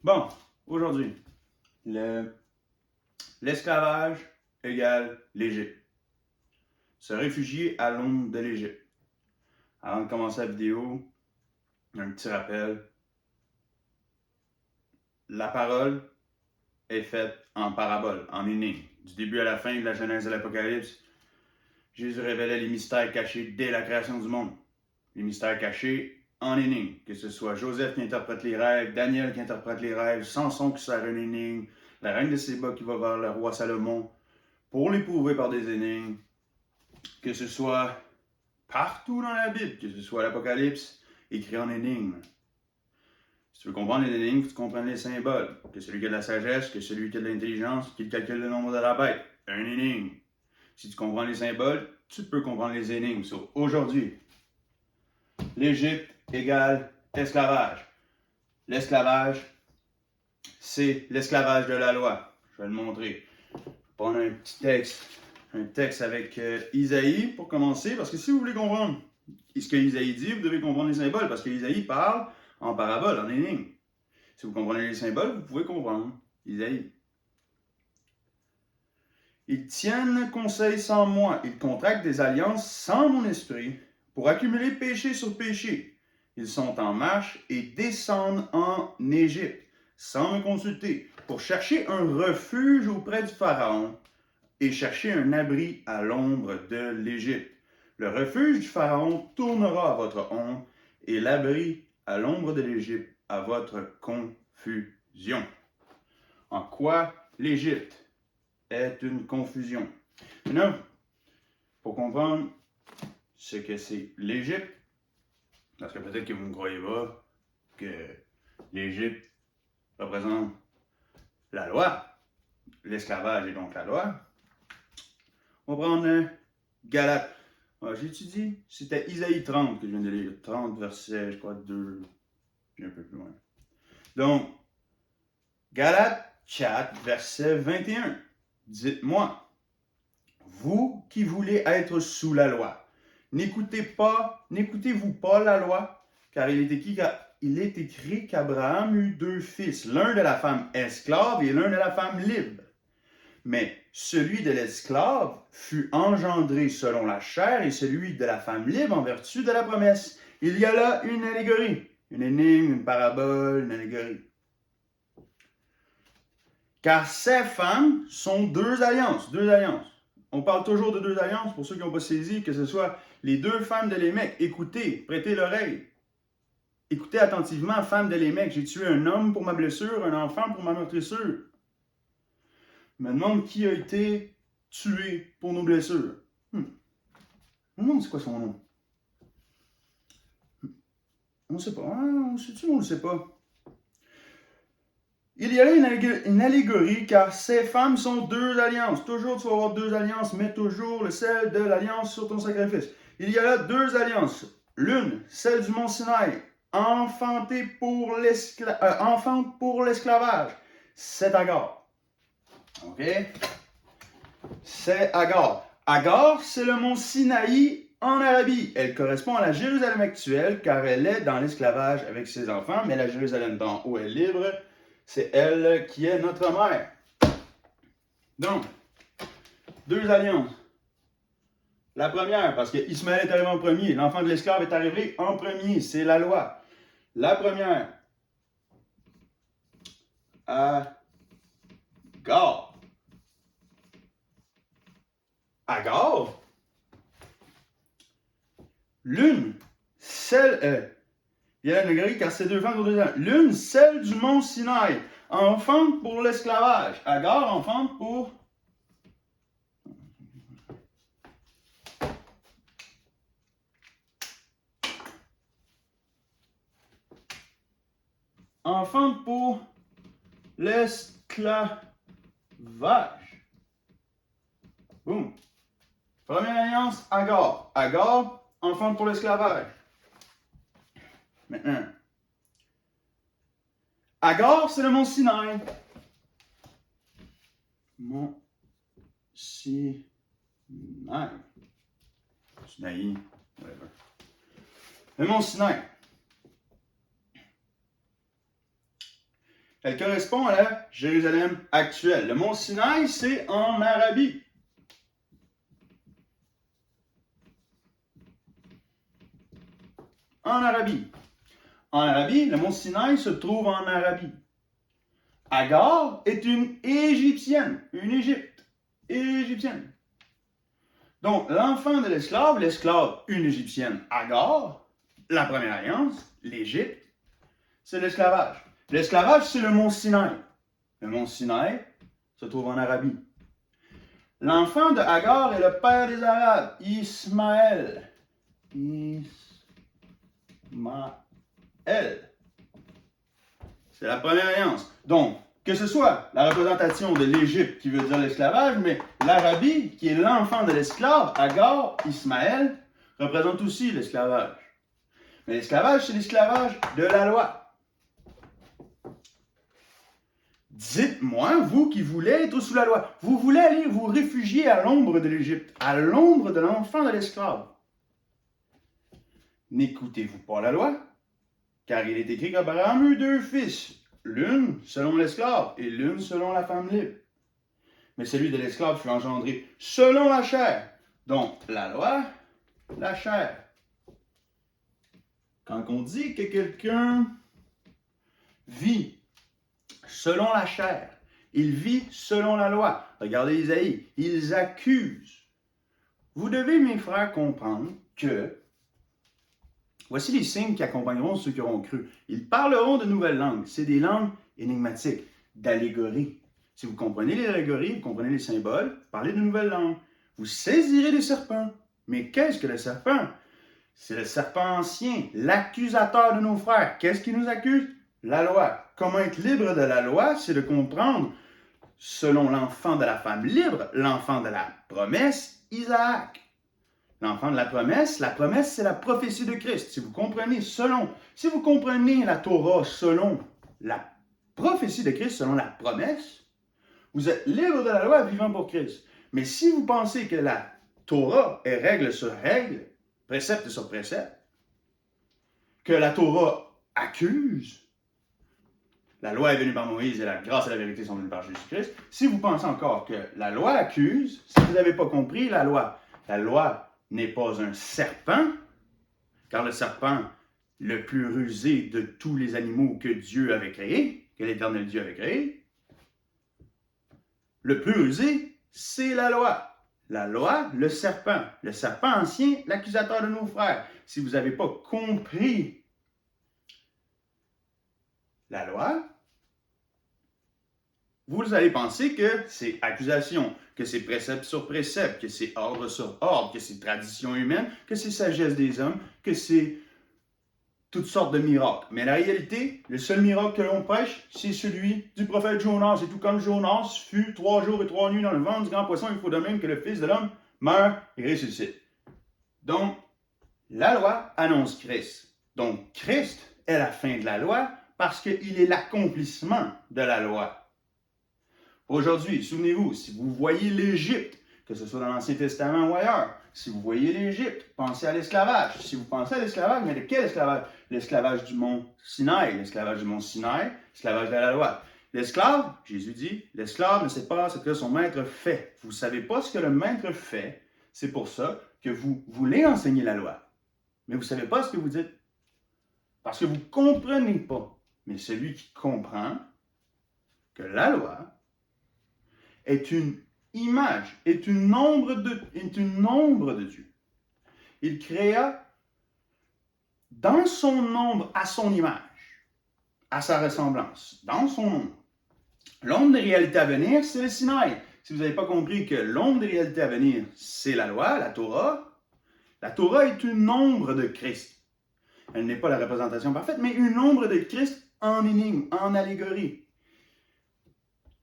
Bon, aujourd'hui, l'esclavage égale l'Égypte. Se réfugier à l'ombre de l'Égypte. Avant de commencer la vidéo, un petit rappel. La parole est faite en parabole, en énigme. Du début à la fin de la Genèse de l'Apocalypse, Jésus révélait les mystères cachés dès la création du monde. Les mystères cachés en énigme. Que ce soit Joseph qui interprète les rêves, Daniel qui interprète les rêves, Samson qui sert une énigme, la reine de Séba qui va vers le roi Salomon pour l'éprouver par des énigmes. Que ce soit partout dans la Bible, que ce soit l'Apocalypse, écrit en énigme. Si tu veux comprendre les énigmes, tu comprends les symboles. Que celui qui a de la sagesse, que celui qui a de l'intelligence, qui calcule le nombre de la bête. Un énigme. Si tu comprends les symboles, tu peux comprendre les énigmes. So, aujourd'hui, l'Égypte égale esclavage. L'esclavage, c'est l'esclavage de la loi. Je vais le montrer. Je vais prendre un petit texte. Un texte avec Isaïe pour commencer, parce que si vous voulez comprendre ce que Isaïe dit, vous devez comprendre les symboles, parce que Isaïe parle en parabole, en énigme. Si vous comprenez les symboles, vous pouvez comprendre Isaïe. Ils tiennent conseil sans moi, ils contractent des alliances sans mon esprit, pour accumuler péché sur péché. Ils sont en marche et descendent en Égypte, sans me consulter, pour chercher un refuge auprès du Pharaon, et chercher un abri à l'ombre de l'Égypte. Le refuge du Pharaon tournera à votre honte, et l'abri à l'ombre de l'Égypte à votre confusion. En quoi l'Égypte est une confusion? Maintenant, pour comprendre ce que c'est l'Égypte, parce que peut-être que vous ne croyez pas que l'Égypte représente la loi, l'esclavage est donc la loi. On va prendre Galates. J'étudie, c'était Isaïe 30 que je viens de lire. 30 versets, je crois, 2, un peu plus loin. Donc, Galates 4, verset 21. Dites-moi, vous qui voulez être sous la loi, n'écoutez-vous pas la loi, car il est écrit qu'Abraham eut deux fils, l'un de la femme esclave et l'un de la femme libre. Mais celui de l'esclave fut engendré selon la chair et celui de la femme libre en vertu de la promesse. Il y a là une allégorie, une énigme, une parabole, une allégorie. Car ces femmes sont deux alliances. On parle toujours de deux alliances, pour ceux qui n'ont pas saisi, que ce soit les deux femmes de Lémec. Écoutez, prêtez l'oreille. Écoutez attentivement, femme de Lémec, j'ai tué un homme pour ma blessure, un enfant pour ma meurtrissure. Je me demande qui a été tué pour nos blessures. Je me demande c'est quoi son nom. On ne sait pas. On sait-tu ou on ne sait pas? Il y a là une allégorie, car ces femmes sont deux alliances. Toujours, tu vas avoir deux alliances, mets toujours le sel de l'alliance sur ton sacrifice. Il y a là deux alliances. L'une, celle du mont Sinaï, enfante pour l'esclavage. C'est Agar. OK? C'est Agar. Agar, c'est le mont Sinaï en Arabie. Elle correspond à la Jérusalem actuelle, car elle est dans l'esclavage avec ses enfants, mais la Jérusalem d'en haut est libre. C'est elle qui est notre mère. Donc, deux alliances. La première, parce que Ismaël est arrivé en premier, l'enfant de l'esclave est arrivé en premier, c'est la loi. La première, Agar. Agar, l'une, celle, il y a la allégorie car ces deux femmes sont deux alliances. L'une, celle du mont Sinaï, enfante pour l'esclavage. Agar, enfante pour l'esclavage. Boum. Première alliance, Agar. Agar, enfante pour l'esclavage. Maintenant, Agar, c'est le mont Sinaï. Mont Sinaï. Sinaï, whatever. Le mont Sinaï. Elle correspond à la Jérusalem actuelle. Le mont Sinaï, c'est en Arabie. En Arabie. En Arabie, le mont Sinaï se trouve en Arabie. Agar est une Égyptienne, une Égypte, égyptienne. Donc, l'enfant de l'esclave, une Égyptienne, Agar, la première alliance, l'Égypte, c'est l'esclavage. L'esclavage, c'est le mont Sinaï. Le mont Sinaï se trouve en Arabie. L'enfant de Agar est le père des Arabes, Ismaël. C'est la première alliance. Donc, que ce soit la représentation de l'Égypte qui veut dire l'esclavage, mais l'Arabie, qui est l'enfant de l'esclave, Agar, Ismaël, représente aussi l'esclavage. Mais l'esclavage, c'est l'esclavage de la loi. Dites-moi, vous qui voulez être sous la loi, vous voulez aller vous réfugier à l'ombre de l'Égypte, à l'ombre de l'enfant de l'esclave. N'écoutez-vous pas la loi? Car il est écrit qu'Abraham eut 2 fils, l'une selon l'esclave et l'une selon la femme libre. Mais celui de l'esclave fut engendré selon la chair. Donc, la loi, la chair. Quand on dit que quelqu'un vit selon la chair, il vit selon la loi. Regardez Isaïe, ils accusent. Vous devez, mes frères, comprendre que voici les signes qui accompagneront ceux qui auront cru. Ils parleront de nouvelles langues. C'est des langues énigmatiques, d'allégories. Si vous comprenez les allégories, vous comprenez les symboles, parlez de nouvelles langues. Vous saisirez des serpents. Mais qu'est-ce que le serpent? C'est le serpent ancien, l'accusateur de nos frères. Qu'est-ce qui nous accuse? La loi. Comment être libre de la loi? C'est de comprendre, selon l'enfant de la femme libre, l'enfant de la promesse, Isaac. L'enfant de la promesse, c'est la prophétie de Christ. Si vous comprenez la Torah selon la prophétie de Christ, selon la promesse, vous êtes libre de la loi vivant pour Christ. Mais si vous pensez que la Torah est règle sur règle, précepte sur précepte, que la Torah accuse, la loi est venue par Moïse et la grâce et la vérité sont venues par Jésus-Christ, si vous pensez encore que la loi accuse, si vous n'avez pas compris la loi n'est pas un serpent, car le serpent, le plus rusé de tous les animaux que Dieu avait créés, que l'Éternel Dieu avait créé, le plus rusé, c'est la loi. La loi, le serpent ancien, l'accusateur de nos frères. Si vous n'avez pas compris la loi, vous allez penser que c'est accusation, que c'est précepte sur précepte, que c'est ordre sur ordre, que c'est tradition humaine, que c'est sagesse des hommes, que c'est toutes sortes de miracles. Mais la réalité, le seul miracle que l'on prêche, c'est celui du prophète Jonas. Et tout comme Jonas fut 3 jours et 3 nuits dans le ventre du grand poisson, il faut de même que le Fils de l'homme meure et ressuscite. Donc, la loi annonce Christ. Donc, Christ est la fin de la loi parce qu'il est l'accomplissement de la loi. Aujourd'hui, souvenez-vous, si vous voyez l'Égypte, que ce soit dans l'Ancien Testament ou ailleurs, si vous voyez l'Égypte, pensez à l'esclavage. Si vous pensez à l'esclavage, mais de quel esclavage? L'esclavage du mont Sinaï. L'esclavage du mont Sinaï, l'esclavage de la loi. L'esclave, Jésus dit, l'esclave ne sait pas ce que son maître fait. Vous ne savez pas ce que le maître fait. C'est pour ça que vous voulez enseigner la loi. Mais vous ne savez pas ce que vous dites. Parce que vous ne comprenez pas. Mais celui qui comprend que la loi est une image, est une ombre de Dieu. Il créa dans son ombre, à son image, à sa ressemblance, dans son ombre. L'ombre des réalités à venir, c'est le Sinaï. Si vous n'avez pas compris que l'ombre des réalités à venir, c'est la loi, la Torah est une ombre de Christ. Elle n'est pas la représentation parfaite, mais une ombre de Christ en énigme, en allégorie.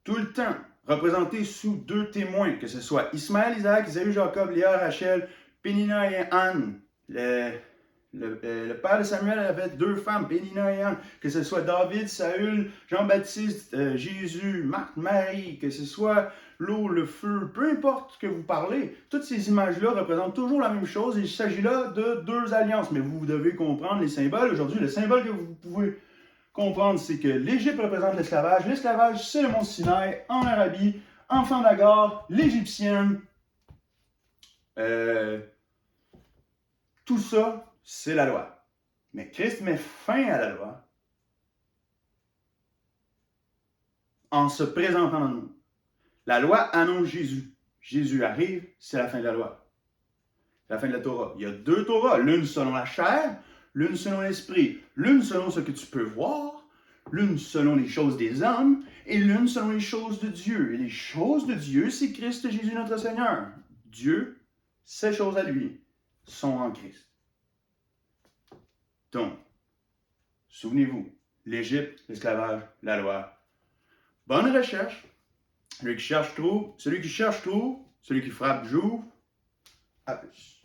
Tout le temps, représenté sous 2 témoins, que ce soit Ismaël, Isaac, Isaïe, Jacob, Léa, Rachel, Pénina et Anne. Le père de Samuel avait 2 femmes, Pénina et Anne. Que ce soit David, Saül, Jean-Baptiste, Jésus, Marthe, Marie, que ce soit l'eau, le feu, peu importe ce que vous parlez, toutes ces images-là représentent toujours la même chose. Il s'agit là de 2 alliances. Mais vous devez comprendre les symboles. Aujourd'hui, le symbole que vous pouvez comprendre, c'est que l'Égypte représente l'esclavage. L'esclavage, c'est le mont Sinaï, en Arabie, enfant d'Agar, l'Égyptienne. Tout ça, c'est la loi. Mais Christ met fin à la loi en se présentant à nous. La loi annonce Jésus. Jésus arrive, c'est la fin de la loi. C'est la fin de la Torah. Il y a deux Torahs, l'une selon la chair, l'une selon l'esprit, l'une selon ce que tu peux voir, l'une selon les choses des hommes, et l'une selon les choses de Dieu. Et les choses de Dieu, c'est Christ Jésus notre Seigneur. Dieu, ces choses à lui, sont en Christ. Donc, souvenez-vous, l'Égypte, l'esclavage, la loi. Bonne recherche. Celui qui cherche trouve, celui qui cherche trouve, celui qui frappe joue. À plus.